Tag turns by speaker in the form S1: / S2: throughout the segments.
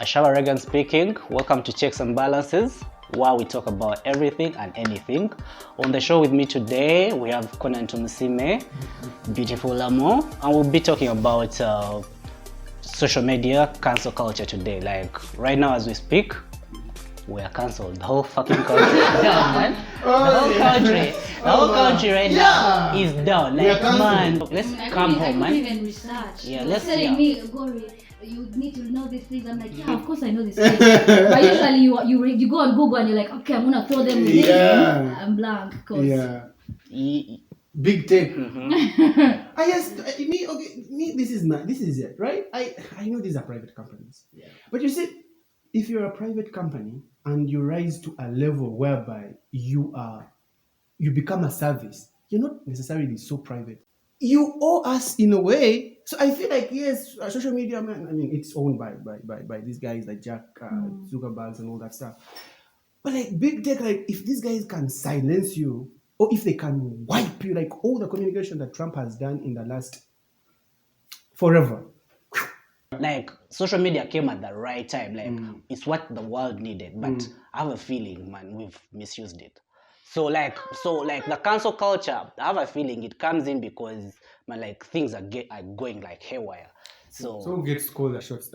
S1: Ashara Regan speaking. Welcome to Checks and Balances, where we talk about everything and anything. On the show with me today, we have Conan Tumusime, beautiful Lamo, and we'll be talking about social media, cancel culture today. Like right now as we speak, we are cancelled. The whole fucking country is down, man. The whole country right now is down. Like, man, let's come home, man.
S2: I couldn't even research.
S1: Yeah, let's
S2: telling me, Gori, you need to know these things. I'm like, yeah, of course I know these things. But usually you go on Google and you're like, okay, I'm gonna throw them in.
S3: Yeah.
S2: I'm blank. Cause
S3: Big tech.
S1: Mm-hmm.
S3: This is it, right? I know these are private companies.
S1: Yeah.
S3: But you see, if you're a private company and you rise to a level whereby you become a service, you're not necessarily so private. You owe us in a way. So I feel like, yes, social media, man, I mean, it's owned by these guys like Jack Zuckerberg and all that stuff. But like big tech, like if these guys can silence you, or if they can wipe you, like all the communication that Trump has done in the last forever.
S1: Like social media came at the right time. Like it's what the world needed. But I have a feeling, man, we've misused it. So like the cancel culture, I have a feeling it comes in because man, like things are going like haywire. So
S3: who gets to call the shots?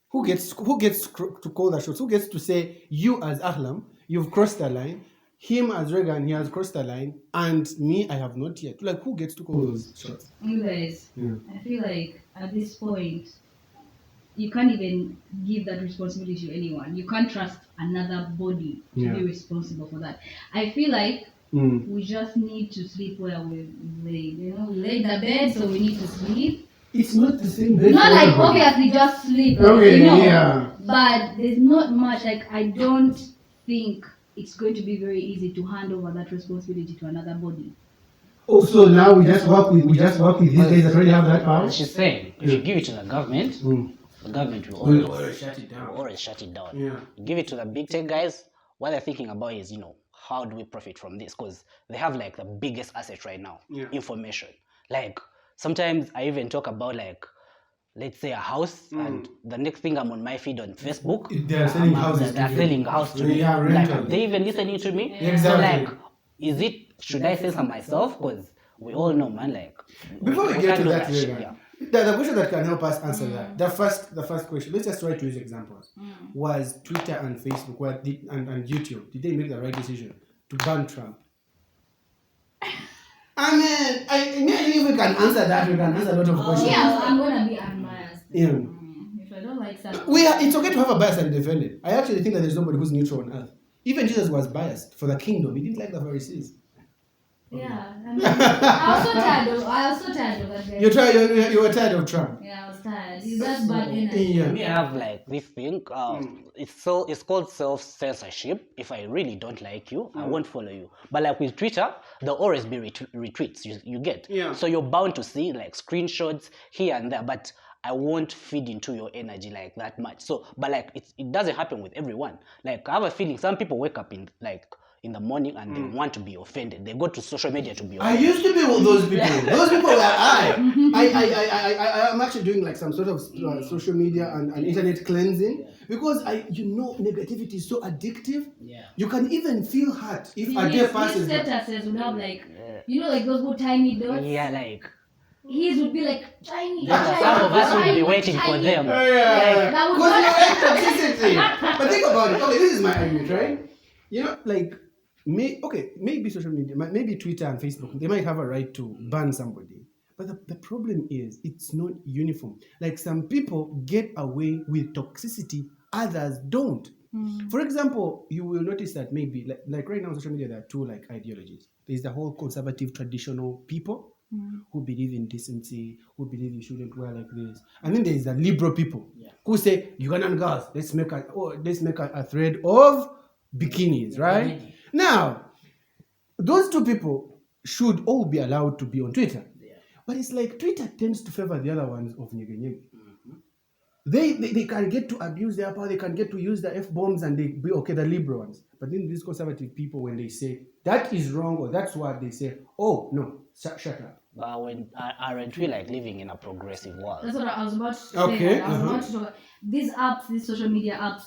S3: Who gets to call the shots? Who gets to say, you as Ahlam, you've crossed the line? Him as Regan, he has crossed the line, and me, I have not yet. Like, who gets to call those shots?
S2: You guys, I feel like at this point, you can't even give that responsibility to anyone. You can't trust another body to be responsible for that. I feel like we just need to sleep where we lay. You know, we lay in the bed, so we need to sleep.
S3: It's not the same bed.
S2: Not like obviously just sleep.
S3: Okay,
S2: you know,
S3: yeah.
S2: But there's not much. Like I don't think it's going to be very easy to hand over that responsibility to another body.
S3: Also, now we just work with these guys that already have that power.
S1: she's saying if you give it to the government, the government will always shut it down.
S3: Yeah.
S1: Give it to the big tech guys. What they're thinking about is, how do we profit from this? Because they have like the biggest asset right now, information. Like sometimes I even talk about like, let's say a house, and the next thing I'm on my feed on Facebook,
S3: They're selling houses.
S1: they're selling a house to me.
S3: Yeah,
S1: Like,
S3: rental.
S1: are they even listening to me?
S3: Exactly.
S1: So like, should I censor myself? Because we all know, man, like
S3: Before we get
S1: can't
S3: to
S1: do
S3: that,
S1: shit,
S3: Regan, the question that can help us answer that, the first question, let's just try to use examples, was Twitter and Facebook and YouTube, did they make the right decision to ban Trump? I mean, if we can answer that, we can answer a lot of questions.
S2: Yeah, I'm gonna be unbiased.
S3: Yeah.
S2: If I don't like something,
S3: It's okay to have a bias and defend it. I actually think that there's nobody who's neutral on earth. Even Jesus was biased for the kingdom. He didn't like the Pharisees.
S2: yeah. I mean, I was so tired of that guy.
S3: You were tired of Trump.
S2: Yeah, I was tired. He's just bad energy.
S3: Yeah.
S1: We have like this thing. It's called self-censorship. If I really don't like you, I won't follow you. But like with Twitter, there'll always be retweets. You get.
S3: Yeah.
S1: So you're bound to see like screenshots here and there, but I won't feed into your energy like that much. So, but like it doesn't happen with everyone. Like I have a feeling some people wake up in the morning and they want to be offended. They go to social media to be offended.
S3: I used to be with those people. Those people were I am actually doing like some sort of social media and internet cleansing because negativity is so addictive.
S1: Yeah.
S3: You can even feel hurt if a day passes.
S2: His statuses would have like, like those little tiny dots.
S1: Yeah, like
S2: His would be like tiny.
S1: some of us will be waiting for them.
S2: That would
S3: toxicity. But think about it. Okay, this is my argument, right? Maybe social media, maybe Twitter and Facebook, they might have a right to ban somebody. But the problem is, it's not uniform. Like some people get away with toxicity, others don't. For example, you will notice that maybe, like right now on social media, there are two like ideologies. There's the whole conservative traditional people who believe in decency, who believe you shouldn't wear like this. And then there's the liberal people who say, Ugandan girls, let's make a thread of bikinis, right? Now, those two people should all be allowed to be on Twitter. Yeah. But it's like Twitter tends to favor the other ones of Nyege Nyege. They can get to abuse their power, they can get to use the F-bombs and they be okay, the liberal ones. But then these conservative people, when they say that is wrong or that's what they say, oh, no, shut up.
S1: But when aren't we like living in a progressive world?
S2: That's what I was about to say.
S3: Okay,
S2: I was about to talk. These apps, these social media apps,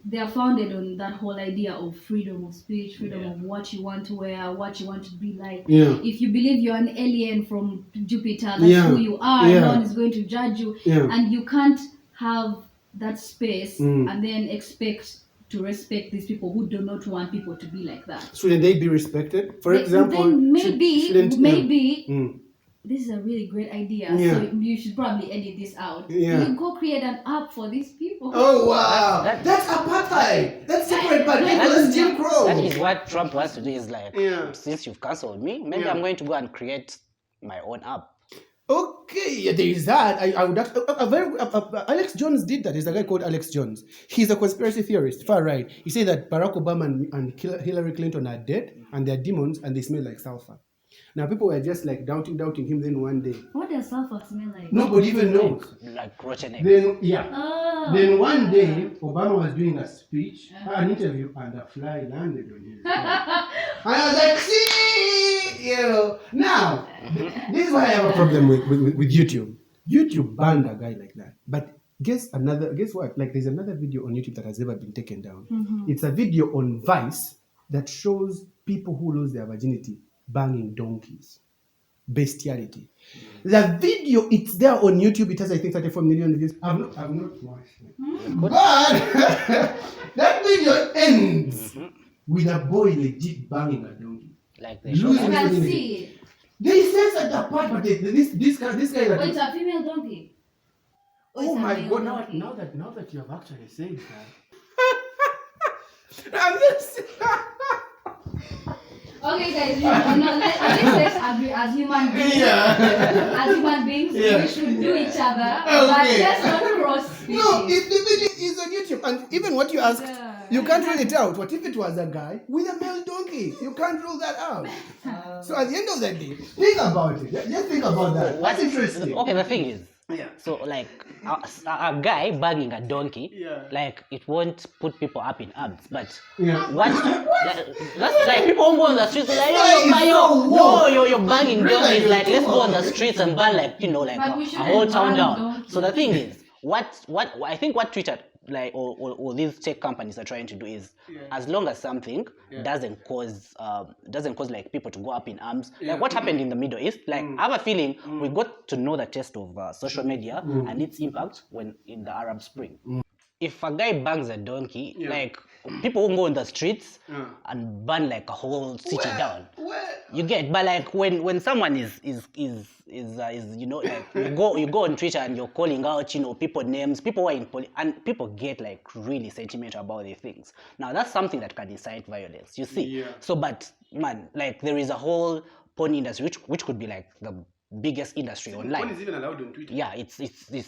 S2: they are founded on that whole idea of freedom of speech, freedom of what you want to wear, what you want to be like.
S3: Yeah.
S2: If you believe you're an alien from Jupiter, that's who you are.
S3: Yeah.
S2: No one is going to judge you, and you can't have that space and then expect to respect these people who do not want people to be like that.
S3: Shouldn't they be respected? For example,
S2: then maybe
S3: Mm.
S2: this is a really great idea.
S3: Yeah.
S2: So you should probably edit this out.
S3: Yeah.
S2: You go create an app for these people.
S3: Oh wow, that's apartheid. That's separate by people. That's Jim Crow.
S1: That is what Trump wants to do. Is like,
S3: Yeah.
S1: since you've cancelled me, maybe I'm going to go and create my own app.
S3: Okay, yeah, there is that. I would have, Alex Jones did that. There's a guy called Alex Jones. He's a conspiracy theorist, far right. He said that Barack Obama and Hillary Clinton are dead and they're demons and they smell like sulfur. Now people were just like doubting him. Then one day,
S2: What does sulfur smell like?
S3: nobody even knows.
S1: Like rotten egg.
S3: Then
S2: Oh.
S3: Then one day, Obama was doing a speech, an interview, and a fly landed on his head. And I was like, see, Now, this is why I have a problem with YouTube. YouTube banned a guy like that. But guess what? Like, there's another video on YouTube that has never been taken down. It's a video on Vice that shows people who lose their virginity banging donkeys. Bestiality. The video, it's there on YouTube. It has, I think, 34 million views. I've not watched it. But that video ends with a boy legit banging a donkey.
S1: Like they
S3: Losing
S1: show
S2: I can
S3: virginity.
S2: see it.
S3: They censored that part, but this guy.
S2: Oh, it's a female donkey.
S3: Oh my God! Now that you have actually said that, I'm just.
S2: Okay, guys, let's agree as human beings.
S3: Yeah.
S2: As human beings,
S3: Yeah.
S2: we should do each other, but
S3: Okay.
S2: let's not cross species.
S3: No, if the video is on YouTube, and even what you asked, you can't rule it out. What if it was a guy with a male donkey? You can't rule that out. So at the end of the day, think about it. Just think about that. That's interesting.
S1: Okay, the thing is,
S3: Yeah.
S1: so like a guy bagging a donkey,
S3: Yeah.
S1: like it won't put people up in arms, but
S3: Yeah.
S1: what? That's like people won't go on the streets like,
S3: That is so woke.
S1: you're bagging
S3: Really?
S1: donkeys. Like let's go on the streets and ban like
S2: But we
S1: a
S2: shouldn't
S1: whole town
S2: ban
S1: down.
S2: donkeys.
S1: So the thing is, what I think what Twitter like or these tech companies are trying to do is, as long as something doesn't cause like people to go up in arms, like what happened in the Middle East. Like I have a feeling we got to know the taste of social media and its impact when in the Arab Spring. If a guy bangs a donkey, like people won't go on the streets and burn like a whole city down. You get, but like when someone is like you go on Twitter and you're calling out people names, people who are in and people get like really sentimental about these things. Now that's something that can incite violence. You see, so but man, like there is a whole porn industry which could be like the biggest industry online.
S3: Porn is even allowed on Twitter.
S1: Yeah, it's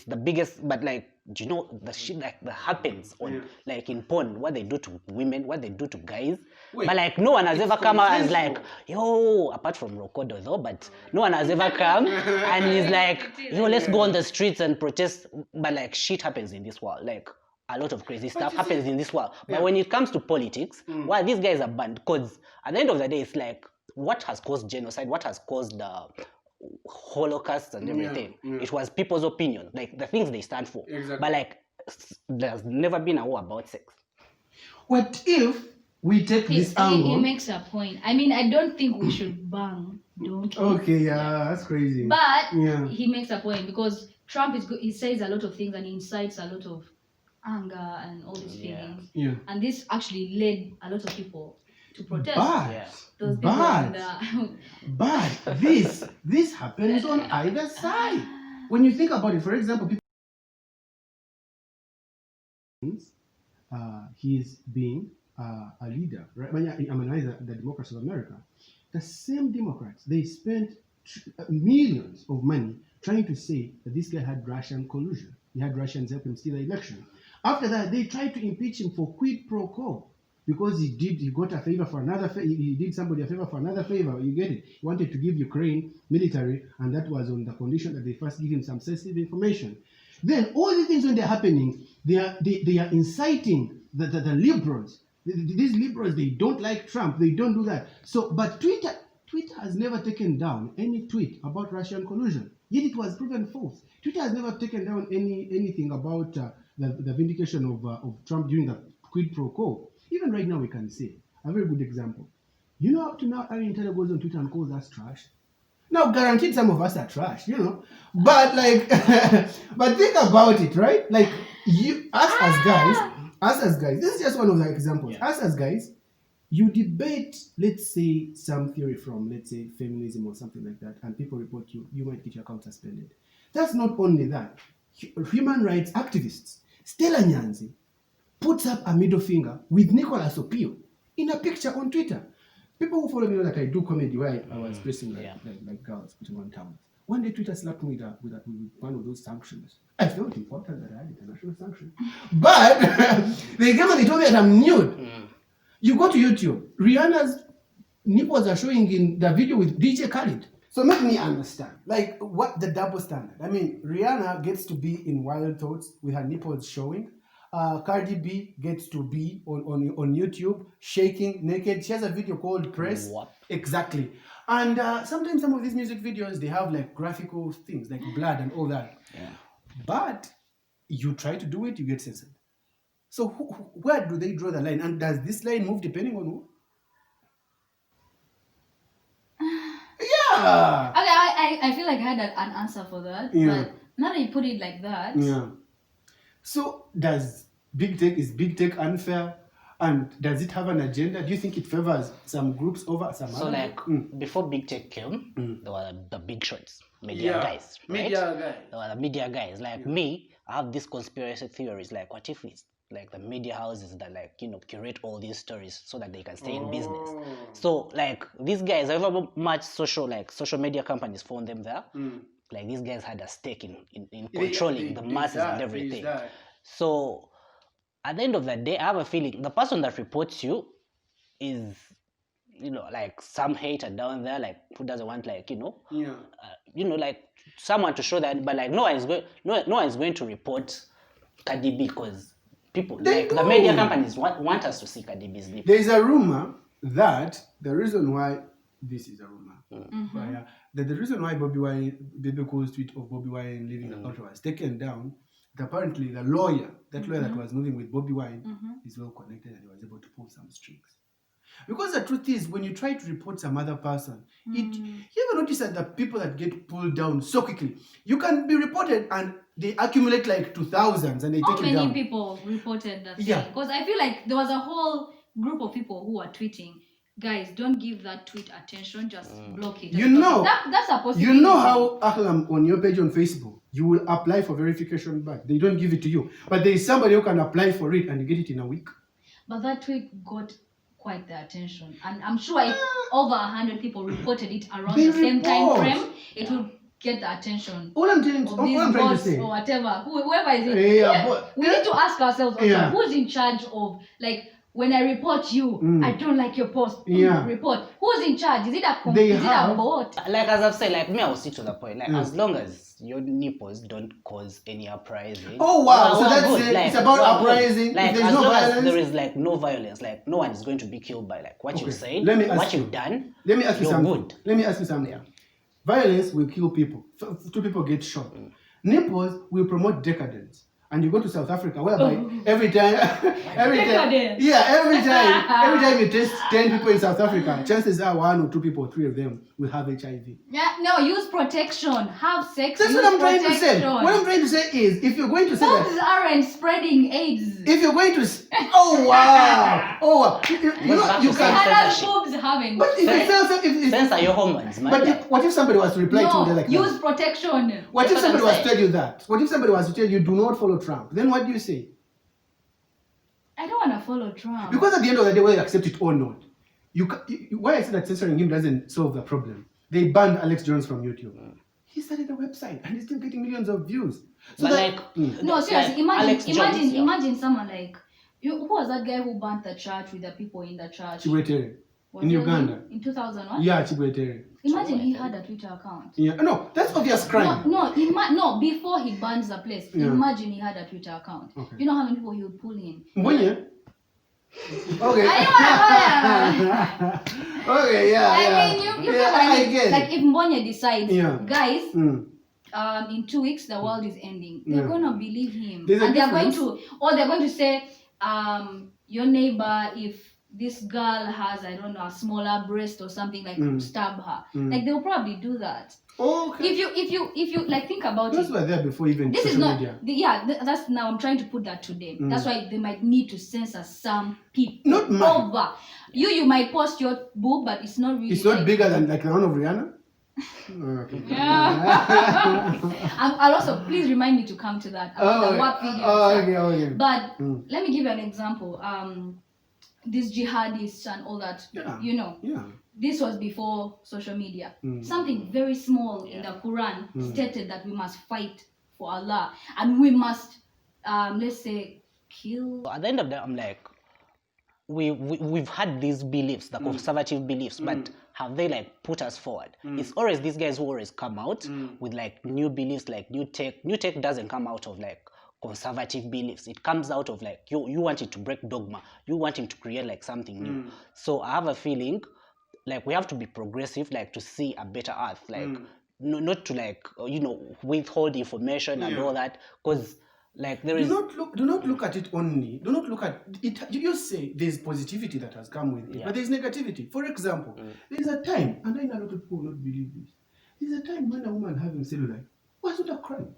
S1: the biggest, but like, do you know the shit like that happens on like in porn, what they do to women, what they do to guys?
S3: Wait,
S1: but like no one has ever come out and is like,
S3: consensual.
S1: yo, apart from Rokodo though, but no one has ever come and is like, yo, let's go on the streets and protest. But like shit happens in this world. Like a lot of crazy stuff happens in this world. But when it comes to politics, why these guys are banned? Because at the end of the day, it's like what has caused genocide, what has caused the Holocaust and everything. It was people's opinion, like the things they stand for.
S3: Exactly.
S1: But like there's never been a war about sex.
S3: What if we take this
S2: He
S3: angle?
S2: makes a point. I mean, I don't think we should bang donkeys.
S3: Okay, yeah, that's crazy.
S2: But
S3: Yeah.
S2: he makes a point because Trump is good. He says a lot of things and he incites a lot of anger and all these feelings.
S3: Yeah.
S2: And this actually led a lot of people to protest.
S3: But,
S1: Yeah.
S2: Those people in
S3: but this happens on either side. When you think about it, for example, people he's being a leader, right? The Democrats of America. The same Democrats, they spent millions of money trying to say that this guy had Russian collusion. He had Russians help him steal the election. After that, they tried to impeach him for quid pro quo. Because he got a favor for another he did somebody a favor for another favor. You get it? He wanted to give Ukraine military, and that was on the condition that they first give him some sensitive information. Then all the things when they're happening, they are inciting the liberals. These liberals, they don't like Trump. They don't do that. So, but Twitter Twitter has never taken down any tweet about Russian collusion, yet it was proven false. Twitter has never taken down anything about the vindication of Trump during the quid pro quo. Even right now, we can see a very good example. You know, up to now, Aaron Taylor goes on Twitter and calls us trash. Now, guaranteed some of us are trash, you know. But like, but think about it, right? Like, us as guys, this is just one of the examples.
S1: Yeah.
S3: Us as guys, you debate, let's say, some theory from, let's say, feminism or something like that, and people report you might get your account suspended. That's not only that. Human rights activists, Stella Nyanzi, puts up a middle finger with Nicolas Opio in a picture on Twitter. People who follow me know that I do comedy where I was dressing like girls putting on towels. One day Twitter slapped me with one of those sanctions. I felt important that I had international sanction. But they came and they told me that I'm nude. You go to YouTube, Rihanna's nipples are showing in the video with DJ Khaled. So make me understand, like, what the double standard. I mean, Rihanna gets to be in Wild Thoughts with her nipples showing. Cardi B gets to be on YouTube shaking naked. She has a video called Press.
S1: What?
S3: Exactly. And sometimes some of these music videos, they have like graphical things like blood and all that.
S1: Yeah.
S3: But you try to do it, you get censored. So where do they draw the line? And does this line move depending on who? Yeah.
S2: Okay, I feel like I had an answer for that.
S3: Yeah.
S2: But now that you put it like that,
S3: Yeah. So is big tech unfair? And does it have an agenda? Do you think it favors some groups over some
S1: So
S3: other?
S1: like before big tech came, there were the big shots, media guys, right?
S3: Media guy.
S1: There were the media guys. Like me, I have these conspiracy theories. Like, what if it's like the media houses that, like, you know, curate all these stories so that they can stay in business? So like these guys, however much social media companies found them there, like these guys had a stake in controlling the masses and everything. So at the end of the day, I have a feeling the person that reports you is, you know, like some hater down there, like who doesn't want, like, you know, like someone to show that, but like no one is going to report Cardi B because people,
S3: They
S1: like
S3: do.
S1: the media companies want us to see Cardi B's nip.
S3: There is a rumor that the reason why this is a rumor, that the reason why Baby Cool's tweet of Bobby Wine leaving the country was taken down, that apparently the lawyer that was moving with Bobby Wine is well connected and he was able to pull some strings. Because the truth is, when you try to report some other person, you ever notice that the people that get pulled down so quickly, you can be reported and they accumulate like to thousands and they
S2: how
S3: take it down.
S2: many people reported that?
S3: Yeah.
S2: Because I feel like there was a whole group of people who were tweeting, guys, don't give that tweet attention, just block it.
S3: You know,
S2: that's a possibility.
S3: you know how Ahlam on your page on Facebook, you will apply for verification back. They don't give it to you. But there is somebody who can apply for it and you get it in a week.
S2: But that tweet got quite the attention. And I'm sure if over 100 people reported it around
S3: They
S2: the same time
S3: report.
S2: frame, it would get the attention
S3: All I'm telling
S2: of
S3: all
S2: these
S3: I'm trying to
S2: bots
S3: say.
S2: or whatever. Whoever is it.
S3: Yeah, but-
S2: we need to ask ourselves also,
S3: Yeah.
S2: who's in charge of, like, when I report you, I don't like your post.
S3: Yeah.
S2: Report. Who's in charge? Is it a
S3: They
S2: is it a
S3: have-
S2: bot?
S1: Like as I've said, like me, I will see to the point. Like as long as your nipples don't cause any uprising.
S3: Oh, wow. So
S1: we're
S3: that's
S1: good.
S3: it.
S1: Like,
S3: It's about
S1: we're good.
S3: uprising.
S1: Like
S3: If there's
S1: as
S3: no
S1: long
S3: violence-
S1: as there is like no violence, like no one is going to be killed by like what you
S3: Okay.
S1: said,
S3: Let me ask
S1: what
S3: you.
S1: you've done.
S3: Let me ask you
S1: You're
S3: something.
S1: good.
S3: Let me ask you something. Violence will kill people. Two people get shot. Nipples will promote decadence. And you go to South Africa, whereby every time,
S2: Decadence.
S3: every time you test 10 people in South Africa, chances are 1 or 2 people, 3 of them will have HIV.
S2: Yeah, no, use protection. Have sex.
S3: That's
S2: use
S3: what I'm trying to say.
S2: protection.
S3: What I'm trying to say is, if you're going to say
S2: Bombs
S3: that,
S2: aren't spreading AIDS.
S3: if you're going to, oh wow, you know, you
S1: But
S3: can.
S2: Other
S1: censorship.
S2: boobs having.
S3: But if it sells, if
S1: Censor your hormones, man.
S3: but what if somebody was to reply to you
S2: No,
S3: like
S2: use
S3: that?
S2: protection.
S3: What if
S1: That's what
S3: somebody
S1: I'm
S3: was to
S1: saying.
S3: tell you that? What if somebody was to tell you do not follow Trump? Then what do you say?
S2: I don't want to follow Trump.
S3: Because at the end of the day, whether you accept it or not, why I say that censoring him doesn't solve the problem. They banned Alex Jones from YouTube. He started a website and he's still getting millions of views. So
S1: But
S3: that,
S1: like,
S2: No, seriously,
S1: like Alex Jones, yeah.
S2: imagine someone like who was that guy who burnt the church with the people in the church?
S3: Chiwetere
S2: Was
S3: in
S2: it
S3: Uganda.
S2: in 2001?
S3: Yeah, Chiwetere.
S2: Imagine he had a Twitter account.
S3: Yeah, no, that's obvious crime.
S2: No, before he burns the place,
S3: Yeah.
S2: imagine he had a Twitter account.
S3: Okay.
S2: You know how many people he would pull in?
S3: Mbonye, Okay. Okay, yeah,
S2: I
S3: yeah.
S2: mean, you
S3: yeah,
S2: get what I mean.
S3: get it.
S2: Like if Mbonya decides,
S3: Yeah.
S2: guys,
S3: Mm.
S2: in 2 weeks the world is ending, they're
S3: Yeah.
S2: gonna believe him,
S3: There's a
S2: and they're going
S3: difference.
S2: to, or they're going to say, your neighbor, if this girl has, I don't know, a smaller breast or something, like stab her. Like they'll probably do that.
S3: Okay.
S2: If you like think about
S3: Those
S2: it.
S3: were there before even
S2: This
S3: social
S2: is not,
S3: media.
S2: that's now I'm trying to put that to them. That's why they might need to censor some people.
S3: Not mine.
S2: Over. You might post your boob, but it's not really.
S3: It's not
S2: like,
S3: bigger than like the one of Rihanna. Okay.
S2: Yeah. I'll also please remind me to come to that.
S3: Oh,
S2: The WAP video.
S3: okay.
S2: But let me give you an example. These jihadists and all that.
S3: Yeah.
S2: You know.
S3: Yeah.
S2: This was before social media. Something very small in the Quran
S3: Mm.
S2: stated that we must fight for Allah and we must, let's say, kill.
S1: At the end of the day, I'm like, we've had these beliefs, the conservative beliefs, but have they like put us forward? It's always these guys who always come out with like new beliefs, like new tech. New tech doesn't come out of like conservative beliefs. It comes out of like you wanting to break dogma, you wanting to create like something new. So I have a feeling like we have to be progressive, like to see a better earth, like not to like withhold information and all that, because like there is.
S3: Do not look at it only. Do not look at it. You say there's positivity that has come with it, but there's negativity. For example, there's a time, and I know a lot of people will not believe this. There's a time when a woman having cellulite was not a crime.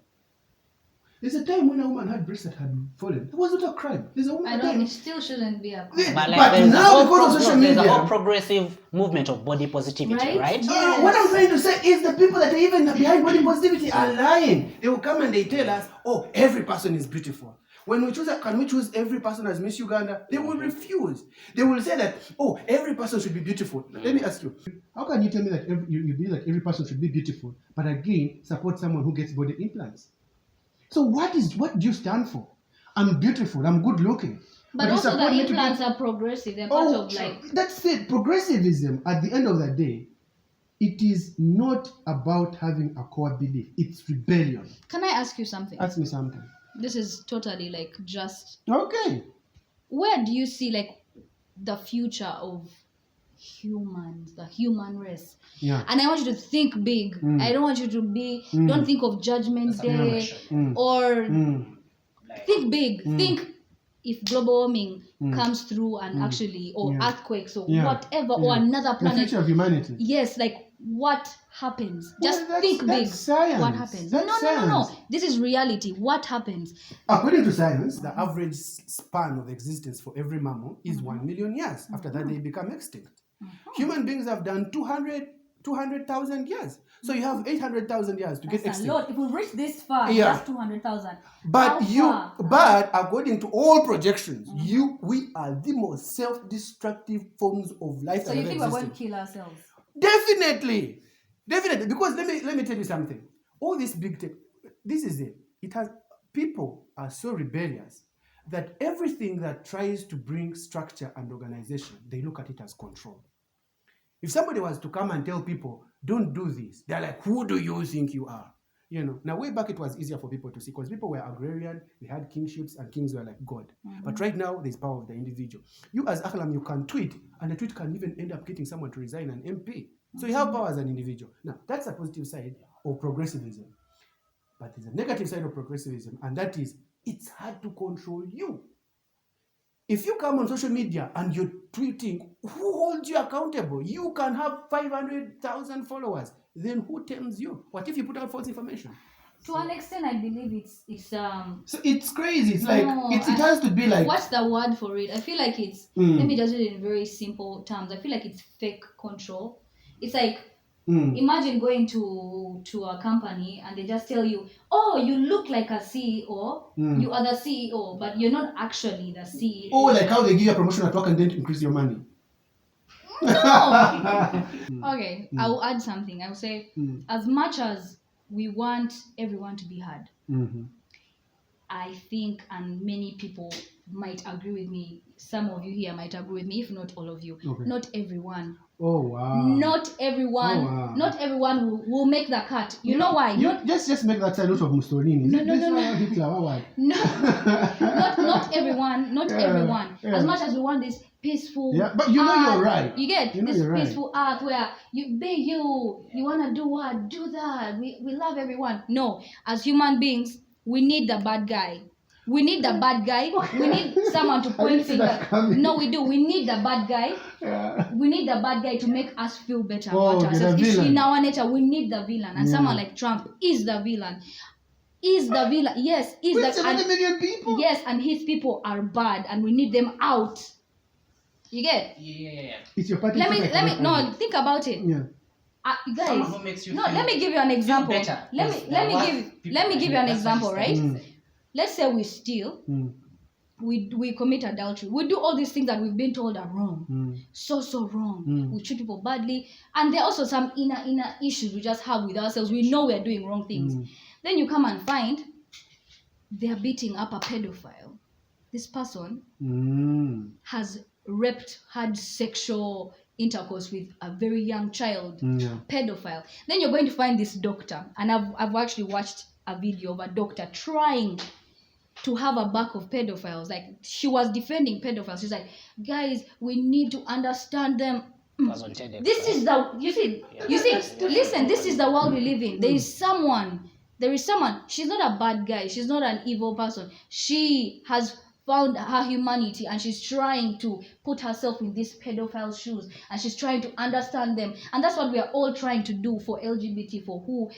S3: There's a time when a woman had breasts that had fallen. It wasn't a crime. There's a woman.
S2: I know it still shouldn't be a crime.
S1: But, like,
S3: but now because of social media,
S1: there's a whole progressive movement of body positivity, right?
S2: Yes.
S3: What I'm trying to say is the people that are even behind body positivity are lying. They will come and they tell us, oh, every person is beautiful. When we choose, can we choose every person as Miss Uganda? They will refuse. They will say that, oh, every person should be beautiful. Let me ask you, how can you tell me that you believe that every person should be beautiful, but again support someone who gets body implants? So what do you stand for? I'm beautiful. I'm good looking.
S2: But
S3: you
S2: also
S3: support
S2: the
S3: me to
S2: implants
S3: get-
S2: are progressive. They're part of like.
S3: That's it. Progressivism, at the end of the day, it is not about having a core belief. It's rebellion.
S2: Can I ask you something?
S3: Ask me something.
S2: This is totally like just.
S3: Okay.
S2: Where do you see like the future of humans, the human race?
S3: Yeah.
S2: And I want you to think big. I don't want you to be. Don't think of Judgment Day or think big. Think if global warming comes through and actually, or earthquakes or whatever, or another
S3: The
S2: planet.
S3: future of humanity.
S2: Yes, like what happens?
S3: Well,
S2: Just
S3: that's-
S2: think big.
S3: that's science.
S2: What happens?
S3: That's
S2: No.
S3: science.
S2: This is reality. What happens?
S3: According to science, the average span of existence for every mammal is 1 million years. After that, they become extinct. Human beings have done 200,000 years. So you have 800,000 years to get
S2: That's a
S3: extinct.
S2: lot. If we reach this far,
S3: Yeah.
S2: that's 200,000.
S3: But according to all projections, we are the most self-destructive forms of life
S2: So
S3: that
S2: you
S3: ever
S2: think we're going
S3: existed.
S2: to kill ourselves?
S3: Definitely. Because let me tell you something. All this big tech, this is it. People are so rebellious that everything that tries to bring structure and organization, they look at it as control. If somebody was to come and tell people, don't do this, they're like, who do you think you are? Now way back it was easier for people to see because people were agrarian, we had kingships, and kings were like God. But right now, there's power of the individual. You as Ahlam, you can tweet, and the tweet can even end up getting someone to resign an MP. So you have power as an individual. Now, that's a positive side of progressivism. But there's a negative side of progressivism, and that is, it's hard to control you. If you come on social media and you're tweeting, who holds you accountable? You can have 500,000 followers. Then who tells you? What if you put out false information?
S2: To an extent, I believe it's
S3: So it's crazy. It's like
S2: No,
S3: it has to be like.
S2: what's the word for it? I feel like it's let me just do it in very simple terms. I feel like it's fake control. It's like imagine going to a company and they just tell you, oh, you look like a CEO, you are the CEO, but you're not actually the CEO.
S3: Oh, like how they give you a promotion at work and then increase your money.
S2: No. Okay, I will add something. I will say, as much as we want everyone to be heard, I think, and many people might agree with me, some of you here might agree with me, if not all of you, not everyone.
S3: Oh wow.
S2: Not everyone. Not everyone will make the cut. You know why?
S3: Just make that salute of Mussolini.
S2: No.
S3: Hitler, why?
S2: No. not everyone. Not everyone.
S3: Yeah.
S2: As much as we want this peaceful.
S3: Yeah, but you know
S2: earth,
S3: you're right.
S2: You get
S3: You know
S2: this
S3: you're right.
S2: peaceful earth where you wanna do what? Do that. We love everyone. No, as human beings, we need the bad guy. We need the bad guy. We need someone to point fingers. No, we do. We need the bad guy.
S3: Yeah.
S2: We need the bad guy to make us feel better
S3: Oh,
S2: about
S3: okay,
S2: ourselves.
S3: the
S2: It's
S3: villain.
S2: in our nature. We need the villain. And someone like Trump is the villain. Is the villain. Yes, is
S3: With
S2: the
S3: 70 million people?
S2: Yes, and his people are bad and we need them out. You get?
S1: Yeah.
S3: It's your party.
S2: Let me no, think about it.
S3: Yeah.
S2: Guys,
S1: Someone who makes you
S2: no,
S1: feel-
S2: let me give you an example.
S1: better.
S2: Let
S1: Yes,
S2: me give you an
S1: that's
S2: example,
S1: what
S2: right?
S1: he's
S2: Let's say we steal,
S3: Mm.
S2: we commit adultery, we do all these things that we've been told are wrong.
S3: Mm.
S2: So wrong.
S3: Mm.
S2: We treat people badly, and there are also some inner issues we just have with ourselves. We know we're doing wrong things. Then you come and find they're beating up a pedophile. This person has had sexual intercourse with a very young child.
S3: Yeah.
S2: Pedophile. Then you're going to find this doctor, and I've actually watched a video of a doctor trying to have a back of pedophiles. Like, she was defending pedophiles. She's like, guys, we need to understand them.
S1: Was on TEDx,
S2: This is the you see, listen, this is the world we live in. There is someone, she's not a bad guy, she's not an evil person. She has found her humanity and she's trying to put herself in these pedophile shoes and she's trying to understand them. And that's what we are all trying to do for LGBT, for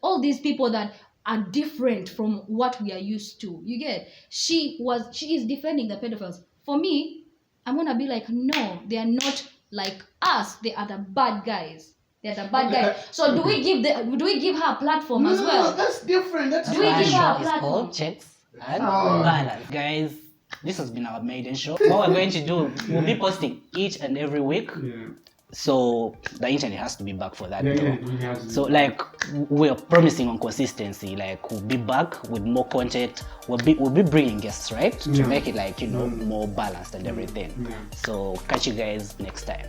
S2: all these people that are different from what we are used to. You get? She is defending the pedophiles. For me, I'm gonna be like, no, they are not like us. They are the bad guys. They're the bad guys. So do we give her a platform as well?
S3: No, that's different. That's
S2: Do we
S1: Our
S2: give
S1: show
S2: her a
S1: is
S2: platform?
S1: called Checks and Balance. Guys, this has been our maiden show. What we're going to do, we'll be posting each and every week.
S3: Yeah.
S1: So the internet has to be back for that.
S3: Yeah,
S1: though.
S3: it has to.
S1: So like we're promising on consistency. Like we'll be back with more content. We'll be bringing guests, right, to
S3: Yeah.
S1: make it like more balanced and everything.
S3: Yeah.
S1: So catch you guys next time.